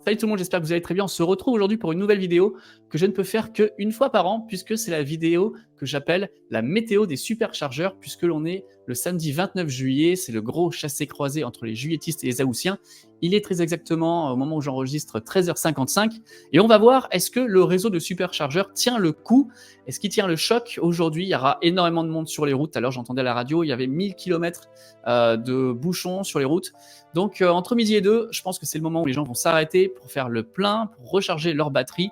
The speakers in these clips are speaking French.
Salut tout le monde, j'espère que vous allez très bien. On se retrouve aujourd'hui pour une nouvelle vidéo que je ne peux faire qu'une fois par an, puisque c'est la vidéo que j'appelle la météo des superchargeurs, puisque l'on est le samedi 29 juillet, c'est le gros chassé-croisé entre les juilletistes et les haussiens. Il est très exactement, au moment où j'enregistre, 13h55, et on va voir, est-ce que le réseau de superchargeurs tient le coup? Est-ce qu'il tient le choc? Aujourd'hui, il y aura énormément de monde sur les routes. Alors j'entendais à la radio, il y avait 1000 km de bouchons sur les routes. Donc entre midi et deux, je pense que c'est le moment où les gens vont s'arrêter pour faire le plein, pour recharger leur batterie.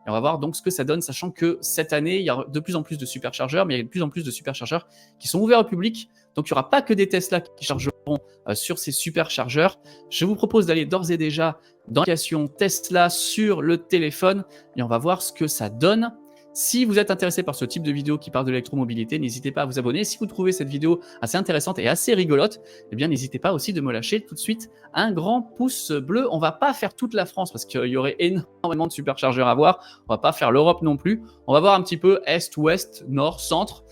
Et on va voir donc ce que ça donne, sachant que cette année, il y a de plus en plus de superchargeurs, mais il y a de plus en plus de superchargeurs qui sont ouverts au public. Donc il n'y aura pas que des Tesla qui chargeront sur ces superchargeurs. Je vous propose d'aller d'ores et déjà dans l'application Tesla sur le téléphone et on va voir ce que ça donne. Si vous êtes intéressé par ce type de vidéo qui parle de l'électromobilité, n'hésitez pas à vous abonner. Si vous trouvez cette vidéo assez intéressante et assez rigolote, eh bien n'hésitez pas aussi de me lâcher tout de suite un grand pouce bleu. On va pas faire toute la France parce qu'il y aurait énormément de superchargeurs à voir. On va pas faire l'Europe non plus. On va voir un petit peu Est, Ouest, Nord, Centre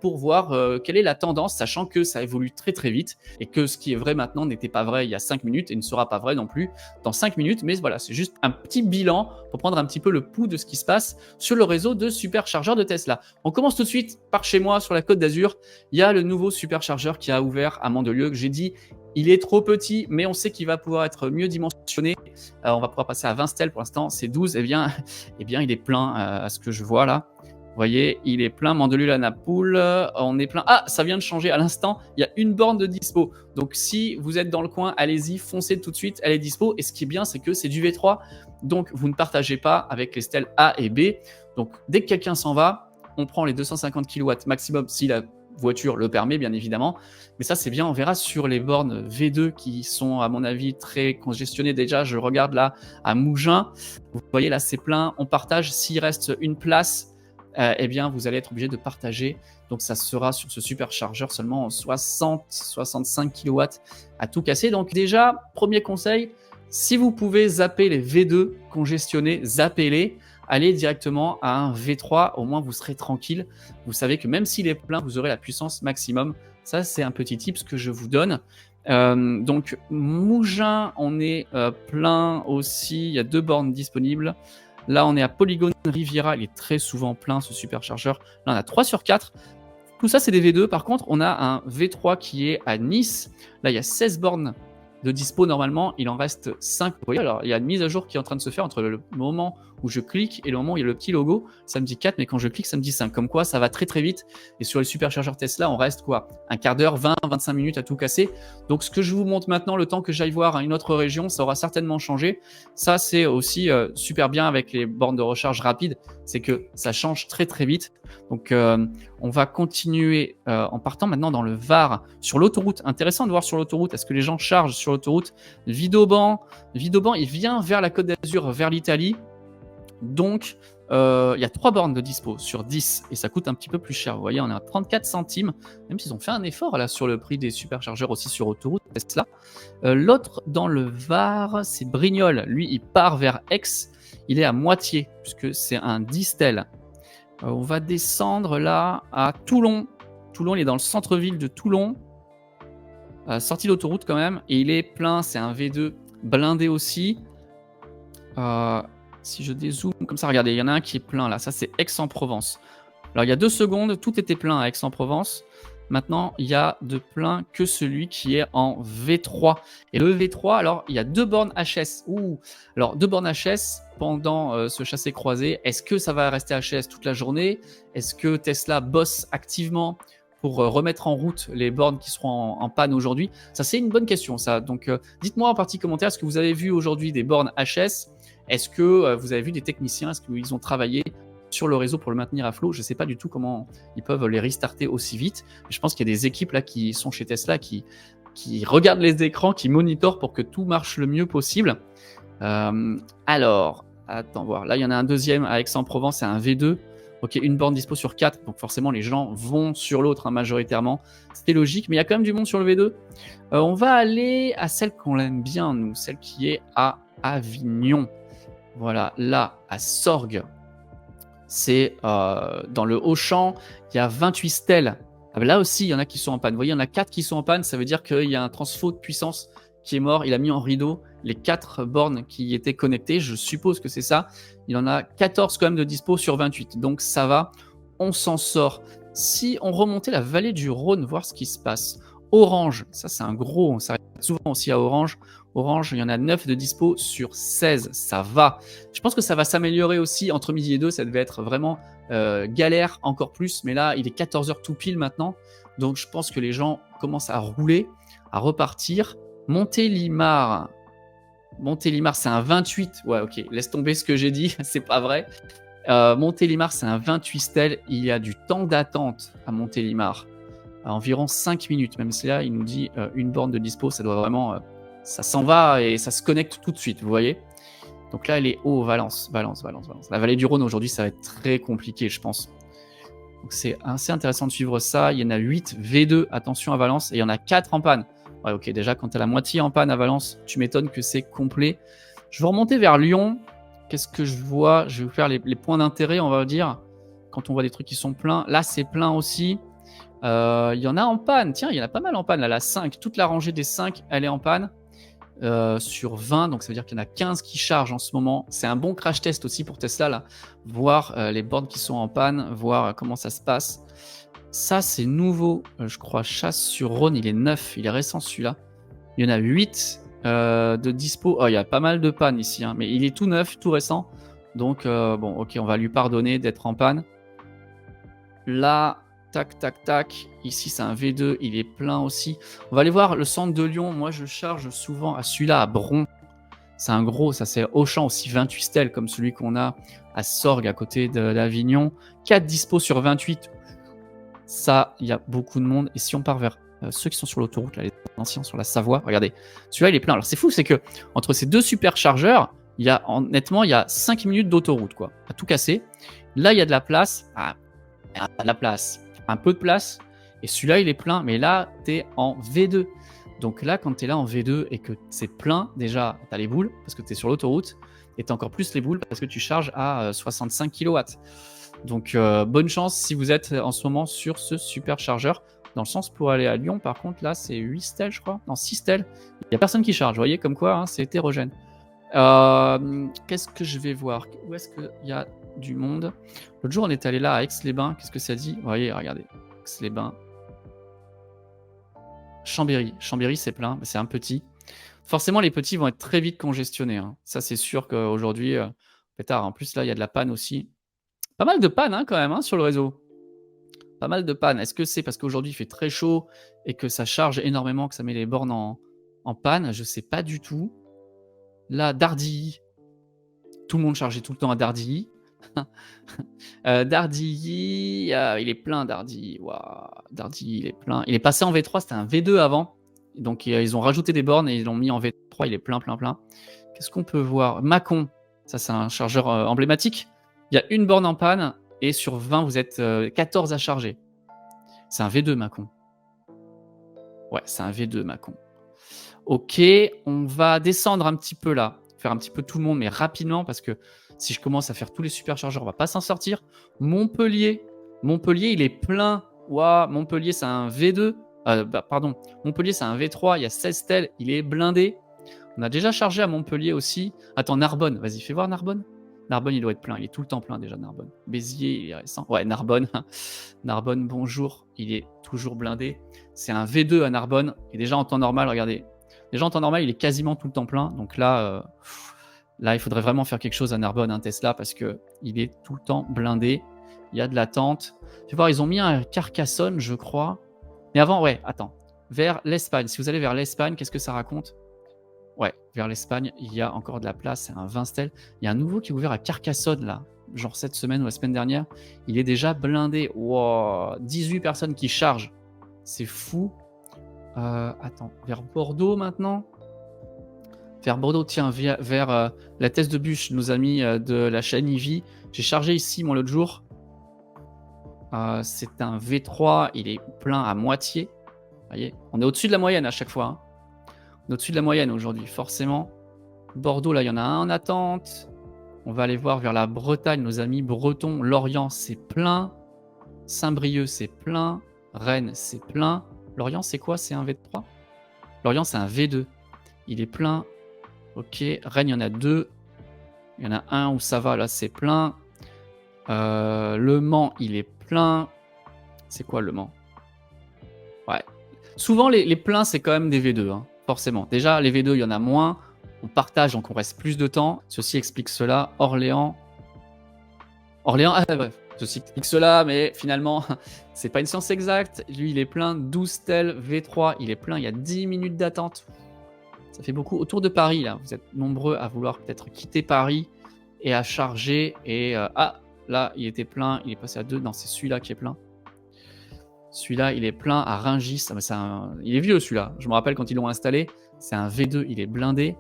pour voir quelle est la tendance, sachant que ça évolue très très vite et que ce qui est vrai maintenant n'était pas vrai il y a 5 minutes et ne sera pas vrai non plus dans 5 minutes. Mais voilà, c'est juste un petit bilan pour prendre un petit peu le pouls de ce qui se passe sur le réseau de superchargeurs de Tesla. On commence tout de suite par chez moi sur la Côte d'Azur. Il y a le nouveau superchargeur qui a ouvert à Mandelieu que j'ai dit. Il est trop petit, mais on sait qu'il va pouvoir être mieux dimensionné. On va pouvoir passer à 20 stèles. Pour l'instant, c'est 12. Eh bien, il est plein à ce que je vois là. Vous voyez, il est plein. Mandelieu-la-Napoule. On est plein. Ah, ça vient de changer à l'instant. Il y a une borne de dispo. Donc, si vous êtes dans le coin, allez-y, foncez tout de suite. Elle est dispo. Et ce qui est bien, c'est que c'est du V3. Donc, vous ne partagez pas avec les stèles A et B. Donc, dès que quelqu'un s'en va, on prend les 250 kW maximum si la voiture le permet, bien évidemment. Mais ça, c'est bien. On verra sur les bornes V2 qui sont, à mon avis, très congestionnées. Déjà, je regarde là à Mougins. Vous voyez, là, c'est plein. On partage. S'il reste une place, eh bien, vous allez être obligé de partager. Donc, ça sera sur ce superchargeur seulement 60-65 kW à tout casser. Donc, déjà, premier conseil, si vous pouvez zapper les V2 congestionnés, zappez-les. Allez directement à un V3, au moins vous serez tranquille. Vous savez que même s'il est plein, vous aurez la puissance maximum. Ça, c'est un petit tip que je vous donne. Donc, Mougins, on est plein aussi. Il y a 2 bornes disponibles. Là, on est à Polygone Riviera. Il est très souvent plein, ce superchargeur. Là, on a 3 sur 4. Tout ça, c'est des V2. Par contre, on a un V3 qui est à Nice. Là, il y a 16 bornes de dispo normalement. Il en reste 5. Vous voyez, alors, il y a une mise à jour qui est en train de se faire entre le moment où je clique et le moment où il y a le petit logo. Ça me dit 4, mais quand je clique, ça me dit 5. Comme quoi, ça va très très vite. Et sur les superchargeurs Tesla, on reste quoi? Un quart d'heure, 20, 25 minutes à tout casser. Donc, ce que je vous montre maintenant, le temps que j'aille voir à une autre région, ça aura certainement changé. Ça, c'est aussi super bien avec les bornes de recharge rapide. C'est que ça change très très vite. Donc, on va continuer en partant maintenant dans le Var, sur l'autoroute. Intéressant de voir sur l'autoroute, est-ce que les gens chargent sur l'autoroute? Vidoban, il vient vers la Côte d'Azur, vers l'Italie. Donc, il y a 3 bornes de dispo sur 10 et ça coûte un petit peu plus cher. Vous voyez, on est à 34 centimes, même s'ils ont fait un effort là sur le prix des superchargeurs aussi sur autoroute Tesla. L'autre dans le Var, c'est Brignoles. Lui, il part vers Aix. Il est à moitié, puisque c'est un 10 stèles. On va descendre là à Toulon. Toulon, il est dans le centre-ville de Toulon. Sortie d'autoroute quand même. Et il est plein, c'est un V2 blindé aussi. Si je dézoome comme ça, regardez, il y en a un qui est plein là. Ça, c'est Aix-en-Provence. Alors, il y a 2 secondes, tout était plein à Aix-en-Provence. Maintenant, il y a de plein que celui qui est en V3. Et le V3, alors, il y a 2 bornes HS. Alors, 2 bornes HS pendant ce chassé-croisé. Est-ce que ça va rester HS toute la journée? Est-ce que Tesla bosse activement pour remettre en route les bornes qui seront en panne aujourd'hui? Ça, c'est une bonne question, ça. Donc, dites-moi en partie commentaire, est-ce que vous avez vu aujourd'hui des bornes HS? Est-ce que vous avez vu des techniciens? Est-ce qu'ils ont travaillé sur le réseau pour le maintenir à flot? Je ne sais pas du tout comment ils peuvent les restarter aussi vite. Je pense qu'il y a des équipes là qui sont chez Tesla qui regardent les écrans, qui monitorent pour que tout marche le mieux possible. Alors, attends voir. Là, il y en a un deuxième à Aix-en-Provence, c'est un V2. Ok, une borne dispo sur 4, donc forcément les gens vont sur l'autre majoritairement. C'était logique, mais il y a quand même du monde sur le V2. On va aller à celle qu'on aime bien, nous, celle qui est à Avignon. Voilà, là, à Sorgues, c'est dans le Haut-Champ, il y a 28 stèles. Là aussi, il y en a qui sont en panne. Vous voyez, il y en a 4 qui sont en panne, ça veut dire qu'il y a un transfo de puissance qui est mort. Il a mis en rideau les 4 bornes qui étaient connectées. Je suppose que c'est ça. Il en a 14 quand même de dispo sur 28. Donc ça va, on s'en sort. Si on remontait la vallée du Rhône, voir ce qui se passe. Orange, ça c'est un gros, on s'arrête souvent aussi à Orange. Orange, il y en a 9 de dispo sur 16, ça va. Je pense que ça va s'améliorer aussi entre midi et 2, ça devait être vraiment galère encore plus, mais là il est 14h tout pile maintenant, donc je pense que les gens commencent à rouler, à repartir. Montélimar, c'est un 28, ouais ok, laisse tomber ce que j'ai dit, c'est pas vrai. Montélimar, c'est un 28 stèles, il y a du temps d'attente à Montélimar, à environ 5 minutes, même si là il nous dit une borne de dispo, ça doit vraiment... ça s'en va et ça se connecte tout de suite, vous voyez. Donc là, elle est haut, Valence. La vallée du Rhône, aujourd'hui, ça va être très compliqué, je pense. Donc c'est assez intéressant de suivre ça. Il y en a 8 V2, attention à Valence, et il y en a 4 en panne. Ouais, ok, déjà, quand tu as la moitié en panne à Valence, tu m'étonnes que c'est complet. Je vais remonter vers Lyon. Qu'est-ce que je vois? Je vais vous faire les points d'intérêt, on va dire, quand on voit des trucs qui sont pleins. Là, c'est plein aussi. Il y en a en panne. Tiens, il y en a pas mal en panne. Là, la 5, toute la rangée des 5, elle est en panne. Sur 20, donc ça veut dire qu'il y en a 15 qui chargent en ce moment. C'est un bon crash test aussi pour Tesla, là. Voir les bornes qui sont en panne, voir comment ça se passe. Ça, c'est nouveau, je crois. Chasse sur Rhône, il est neuf, il est récent celui-là. Il y en a 8 de dispo. Oh, il y a pas mal de panne ici, hein, mais il est tout neuf, tout récent. Donc, bon, ok, on va lui pardonner d'être en panne. Là, tac, tac, tac. Ici, c'est un V2, il est plein aussi. On va aller voir le centre de Lyon. Moi, je charge souvent à celui-là, à Bron. C'est un gros, ça c'est Auchan aussi, 28 stèles, comme celui qu'on a à Sorgues, à côté d'Avignon. 4 dispo sur 28. Ça, il y a beaucoup de monde. Et si on part vers ceux qui sont sur l'autoroute, là, les anciens sur la Savoie, regardez. Celui-là, il est plein. Alors, c'est fou, c'est que entre ces deux superchargeurs, honnêtement, il y a 5 minutes d'autoroute, quoi, à tout casser. Là, il y a de la place. Un peu de place, et celui-là il est plein, mais là tu es en V2. Donc là, quand tu es là en V2 et que c'est plein, déjà tu as les boules parce que tu es sur l'autoroute, et tu as encore plus les boules parce que tu charges à 65 kW. Donc bonne chance si vous êtes en ce moment sur ce superchargeur. Dans le sens pour aller à Lyon, par contre, là c'est 8 stèles, je crois. Non, 6 stèles. Il n'y a personne qui charge, vous voyez, comme quoi hein, c'est hétérogène. Qu'est-ce que je vais voir? Où est-ce qu'il y a du monde? L'autre jour, on est allé là à Aix-les-Bains. Qu'est-ce que ça dit? Vous voyez, regardez. Aix-les-Bains. Chambéry. Chambéry, c'est plein, mais c'est un petit. Forcément, les petits vont être très vite congestionnés. Hein. Ça, c'est sûr qu'aujourd'hui, pétard. En plus, là, il y a de la panne aussi. Pas mal de panne, hein, quand même, hein, sur le réseau. Pas mal de panne. Est-ce que c'est parce qu'aujourd'hui, il fait très chaud et que ça charge énormément, que ça met les bornes en panne? Je sais pas du tout. Là, Dardilly. Tout le monde chargeait tout le temps à Dardilly. Dardilly, il est plein Dardilly. Wow. Dardilly, il est plein. Il est passé en V3, c'était un V2 avant. Donc ils ont rajouté des bornes et ils l'ont mis en V3, il est plein. Qu'est-ce qu'on peut voir? Mâcon, ça c'est un chargeur emblématique. Il y a une borne en panne et sur 20, vous êtes 14 à charger. C'est un V2 Mâcon. Ouais, c'est un V2 Mâcon. Ok, on va descendre un petit peu là. Faire un petit peu tout le monde, mais rapidement parce que si je commence à faire tous les superchargeurs, on va pas s'en sortir. Montpellier, il est plein. Waouh, Montpellier, c'est un V2. Pardon, Montpellier, c'est un V3. Il y a 16 stèles. Il est blindé. On a déjà chargé à Montpellier aussi. Attends, Narbonne. Vas-y, fais voir Narbonne. Narbonne, il doit être plein. Il est tout le temps plein déjà, Narbonne. Béziers, il est récent. Ouais, Narbonne. Narbonne, bonjour. Il est toujours blindé. C'est un V2 à Narbonne. Et déjà en temps normal, regardez. Déjà en temps normal, il est quasiment tout le temps plein. Donc là, il faudrait vraiment faire quelque chose à Narbonne, un Tesla, parce qu'il est tout le temps blindé. Il y a de l'attente. Tu vas voir, ils ont mis un Carcassonne, je crois. Mais avant, ouais, attends. Vers l'Espagne. Si vous allez vers l'Espagne, qu'est-ce que ça raconte? Ouais, vers l'Espagne, il y a encore de la place. C'est un 20 stèles. Il y a un nouveau qui est ouvert à Carcassonne, là. Genre cette semaine ou la semaine dernière. Il est déjà blindé. Wow, 18 personnes qui chargent. C'est fou. Attends, vers Bordeaux maintenant? Vers Bordeaux, tiens, vers la Thèse de Bûche, nos amis de la chaîne Ivy. J'ai chargé ici, moi, l'autre jour. C'est un V3, il est plein à moitié. Vous voyez, on est au-dessus de la moyenne à chaque fois. Hein. On est au-dessus de la moyenne aujourd'hui, forcément. Bordeaux, là, il y en a un en attente. On va aller voir vers la Bretagne, nos amis bretons. Lorient, c'est plein. Saint-Brieuc, c'est plein. Rennes, c'est plein. Lorient, c'est quoi? C'est un V3? Lorient, c'est un V2. il est plein. Ok, Rennes, il y en a 2. Il y en a un où ça va, là, c'est plein. Le Mans, il est plein. C'est quoi, le Mans? Ouais. Souvent, les pleins, c'est quand même des V2, hein, forcément. Déjà, les V2, il y en a moins. On partage, donc on reste plus de temps. Ceci explique cela. Orléans, ah bref, ceci explique cela, mais finalement, c'est pas une science exacte. Lui, il est plein. 12 tel, V3, il est plein. Il y a 10 minutes d'attente. Ça fait beaucoup. Autour de Paris, là, vous êtes nombreux à vouloir peut-être quitter Paris et à charger. Et ah, là, il était plein. Il est passé à 2. Non, c'est celui-là qui est plein. Celui-là, il est plein à Rungis. Il est vieux, celui-là. Je me rappelle quand ils l'ont installé. C'est un V2, il est blindé.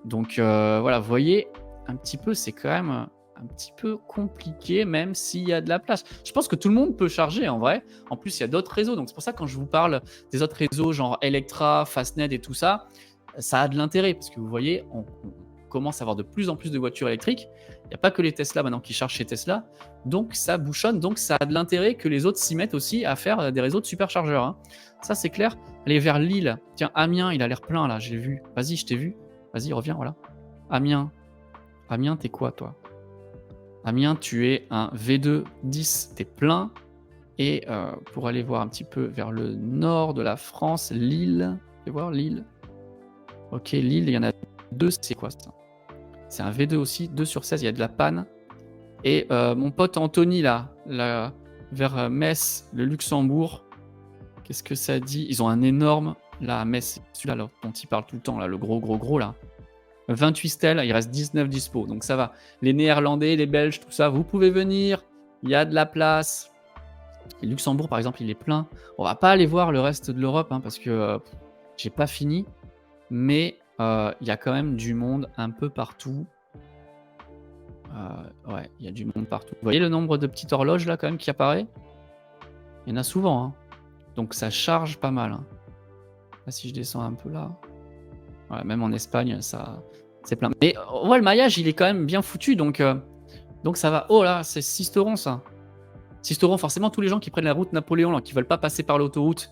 Donc voilà, vous voyez, un petit peu, c'est quand même un petit peu compliqué, même s'il y a de la place. Je pense que tout le monde peut charger, en vrai. En plus, il y a d'autres réseaux. Donc c'est pour ça que quand je vous parle des autres réseaux, genre Electra, Fastned et tout ça, ça a de l'intérêt. Parce que vous voyez, on commence à avoir de plus en plus de voitures électriques. Il n'y a pas que les Tesla maintenant qui chargent chez Tesla. Donc ça bouchonne, donc ça a de l'intérêt que les autres s'y mettent aussi à faire des réseaux de superchargeurs. Hein. Ça, c'est clair. Aller vers Lille. Tiens, Amiens, il a l'air plein là, j'ai vu. Vas-y, je t'ai vu. Vas-y, reviens, voilà. Amiens. Amiens, t'es quoi, toi? Amiens, tu es un V2 10, t'es plein. Et pour aller voir un petit peu vers le nord de la France, Lille. Tu voir, Lille. Ok, Lille, il y en a 2, c'est quoi ça? C'est un V2 aussi, 2 sur 16, il y a de la panne. Et mon pote Anthony, là vers Metz, le Luxembourg, qu'est-ce que ça dit? Ils ont un énorme, là, à Metz, celui-là dont il parle tout le temps, là, le gros, là. 28 stèles, il reste 19 dispo, donc ça va. Les Néerlandais, les Belges, tout ça, vous pouvez venir, il y a de la place. Et Luxembourg, par exemple, il est plein. On va pas aller voir le reste de l'Europe, hein, parce que j'ai pas fini, mais il y a quand même du monde un peu partout. Ouais, il y a du monde partout. Vous voyez le nombre de petites horloges là quand même qui apparaît? Il y en a souvent, hein. Donc ça charge pas mal. Hein. Là, si je descends un peu là, ouais, même en Espagne, ça, c'est plein. Mais ouais, le maillage, il est quand même bien foutu, donc ça va. Oh là, c'est Sisteron ça. Sisteron, forcément, tous les gens qui prennent la route Napoléon, là, qui veulent pas passer par l'autoroute,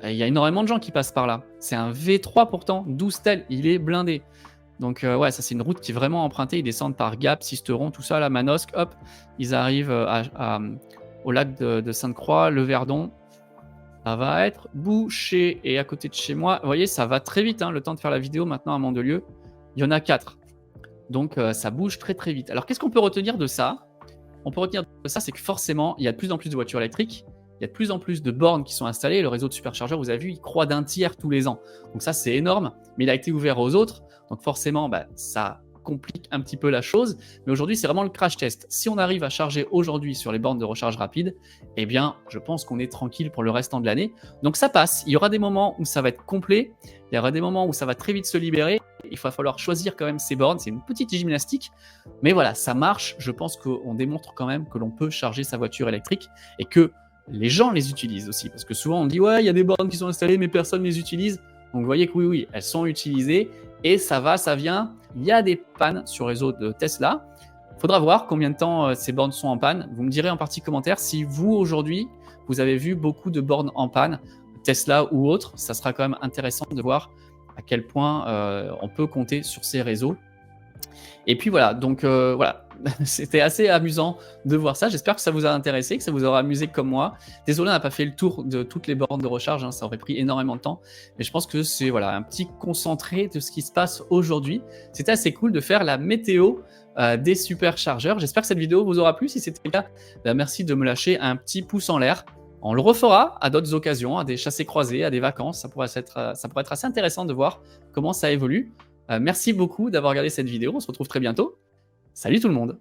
il y a énormément de gens qui passent par là. C'est un V3 pourtant, 12 tel, il est blindé. Donc ouais, ça c'est une route qui est vraiment empruntée. Ils descendent par Gap, Sisteron, tout ça, la Manosque, hop, ils arrivent au lac de Sainte-Croix, le Verdon. Ça va être bouché. Et à côté de chez moi, vous voyez, ça va très vite, hein, le temps de faire la vidéo maintenant à Mandelieu. Il y en a 4. Donc ça bouge très très vite. Alors qu'est-ce qu'on peut retenir de ça? On peut retenir de ça, c'est que forcément, il y a de plus en plus de voitures électriques. Il y a de plus en plus de bornes qui sont installées. Le réseau de superchargeurs, vous avez vu, il croît d'un tiers tous les ans. Donc ça, c'est énorme. Mais il a été ouvert aux autres. Donc forcément, ça complique un petit peu la chose. Mais aujourd'hui, c'est vraiment le crash test. Si on arrive à charger aujourd'hui sur les bornes de recharge rapide, eh bien, je pense qu'on est tranquille pour le restant de l'année. Donc ça passe. Il y aura des moments où ça va être complet. Il y aura des moments où ça va très vite se libérer. Il va falloir choisir quand même ces bornes. C'est une petite gymnastique. Mais voilà, ça marche. Je pense qu'on démontre quand même que l'on peut charger sa voiture électrique et que les gens les utilisent aussi. Parce que souvent, on dit « Ouais, il y a des bornes qui sont installées, mais personne ne les utilise. » Donc, vous voyez que oui, elles sont utilisées. Et ça va, ça vient. Il y a des pannes sur le réseau de Tesla. Il faudra voir combien de temps ces bornes sont en panne. Vous me direz en partie commentaire si vous, aujourd'hui, vous avez vu beaucoup de bornes en panne, Tesla ou autres. Ça sera quand même intéressant de voir à quel point on peut compter sur ces réseaux. Et puis voilà, donc voilà, c'était assez amusant de voir ça. J'espère que ça vous a intéressé, que ça vous aura amusé comme moi. Désolé, on n'a pas fait le tour de toutes les bornes de recharge, hein, ça aurait pris énormément de temps. Mais je pense que c'est voilà, un petit concentré de ce qui se passe aujourd'hui. C'était assez cool de faire la météo des superchargeurs. J'espère que cette vidéo vous aura plu. Si c'était le cas, merci de me lâcher un petit pouce en l'air. On le refera à d'autres occasions, à des chassés-croisés, à des vacances. Ça pourrait être assez intéressant de voir comment ça évolue. Merci beaucoup d'avoir regardé cette vidéo. On se retrouve très bientôt. Salut tout le monde!